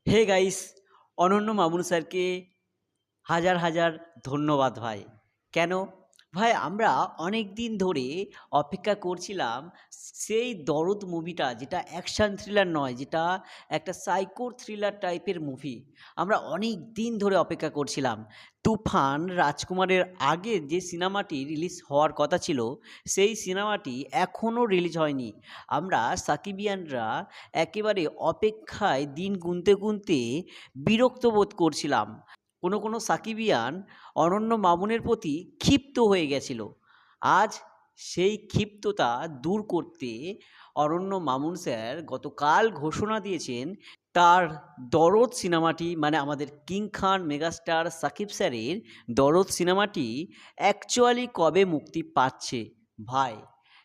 Hey guys, অনন্য মামুন স্যারকে হাজার হাজার ধন্যবাদ ভাই। কেন? ভাই আমরা অনেক দিন ধরে অপেক্ষা করছিলাম সেই 'দরদ' মুভিটা, যেটা অ্যাকশন থ্রিলার নয়, যেটা একটা সাইকো থ্রিলার টাইপের মুভি। আমরা অনেক দিন ধরে অপেক্ষা করছিলাম। 'তুফান' রাজকুমারের আগে যে সিনেমাটি রিলিজ হওয়ার কথা ছিল, সেই সিনেমাটি এখনও রিলিজ হয়নি। আমরা সাকিবিয়ানরা একেবারে অপেক্ষায় দিন গুনতে গুনতে বিরক্ত বোধ করছিলাম। কোনো সাকিবিয়ান অনন্য মামুনের প্রতি ক্ষিপ্ত হয়ে গেছিল। আজ সেই ক্ষিপ্ততা দূর করতে অনন্য মামুন স্যার গতকাল ঘোষণা দিয়েছেন, তার 'দরদ' সিনেমাটি, মানে আমাদের কিং খান মেগাস্টার সাকিব স্যারের 'দরদ' সিনেমাটি অ্যাকচুয়ালি কবে মুক্তি পাচ্ছে। ভাই,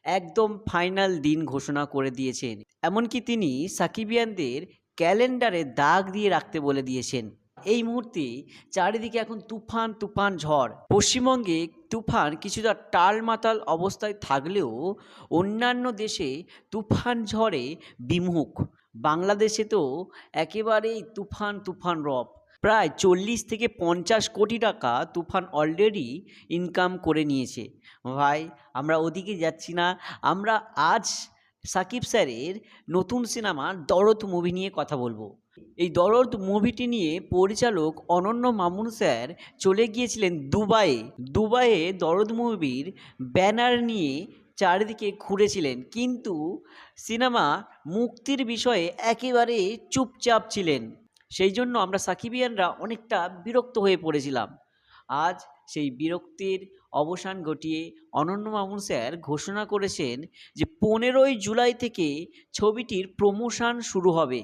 একদম ফাইনাল দিন ঘোষণা করে দিয়েছেন। এমনকি তিনি সাকিবিয়ানদের ক্যালেন্ডারে দাগ দিয়ে রাখতে বলে দিয়েছেন। এই মুহূর্তে চারিদিকে এখন তুফান তুফান ঝড়। পশ্চিমবঙ্গে তুফান কিছুটা টালমাটাল অবস্থায় থাকলেও অন্যান্য দেশে তুফান ঝড়ে বিমুখ। বাংলাদেশে তো একেবারেই তুফান তুফান রব। প্রায় 40 থেকে 50 কোটি টাকা তুফান অলরেডি ইনকাম করে নিয়েছে। ভাই, আমরা ওদিকে যাচ্ছি না। আমরা আজ সাকিব স্যারের নতুন সিনেমা 'দরদ' মুভি নিয়ে কথা বলবো। এই 'দরদ' মুভিটি নিয়ে পরিচালক অনন্য মামুন স্যার চলে গিয়েছিলেন দুবাইয়ে। দুবাইয়ে 'দরদ' মুভির ব্যানার নিয়ে চারিদিকে ঘুরেছিলেন, কিন্তু সিনেমা মুক্তির বিষয়ে একেবারে চুপচাপ ছিলেন। সেই জন্য আমরা সাকিবিয়ানরা অনেকটা বিরক্ত হয়ে পড়েছিলাম। আজ সেই বিরক্তির অবসান ঘটিয়ে অনন্য মামুন স্যার ঘোষণা করেছেন যে 15ই জুলাই থেকে ছবিটির প্রমোশন শুরু হবে।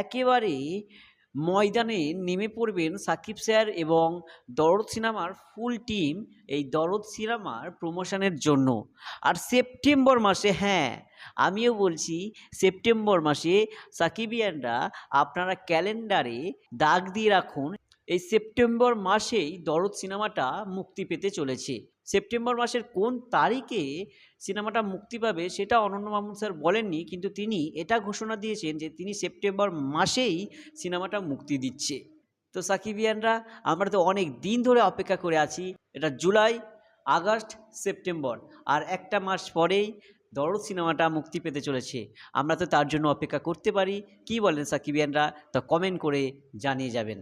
একেবারে ময়দানে নেমে পড়বেন সাকিব স্যার এবং 'দরদ' সিনেমার ফুল টিম এই 'দরদ' সিনেমার প্রমোশনের জন্য। আর সেপ্টেম্বর মাসে, হ্যাঁ, আমিও বলছি, সেপ্টেম্বর মাসে সাকিবিয়ানরা আপনারা ক্যালেন্ডারে দাগ দিয়ে রাখুন, এই সেপ্টেম্বর মাসেই 'দরদ' সিনেমাটা মুক্তি পেতে চলেছে। সেপ্টেম্বর মাসের কোন তারিখে সিনেমাটা মুক্তি পাবে সেটা অনন্য মামুন স্যার বলেননি, কিন্তু তিনি এটা ঘোষণা দিয়েছেন যে তিনি সেপ্টেম্বর মাসেই সিনেমাটা মুক্তি দিচ্ছে। তো সাকিবিয়ানরা আমরা তো অনেক দিন ধরে অপেক্ষা করে আছি। এটা জুলাই, আগস্ট, সেপ্টেম্বর, আর একটা মাস পরেই 'দরদ' সিনেমাটা মুক্তি পেতে চলেছে। আমরা তো তার জন্য অপেক্ষা করতে পারি। কি বলেন সাকিবিয়ানরা? তা কমেন্ট করে জানিয়ে যাবেন।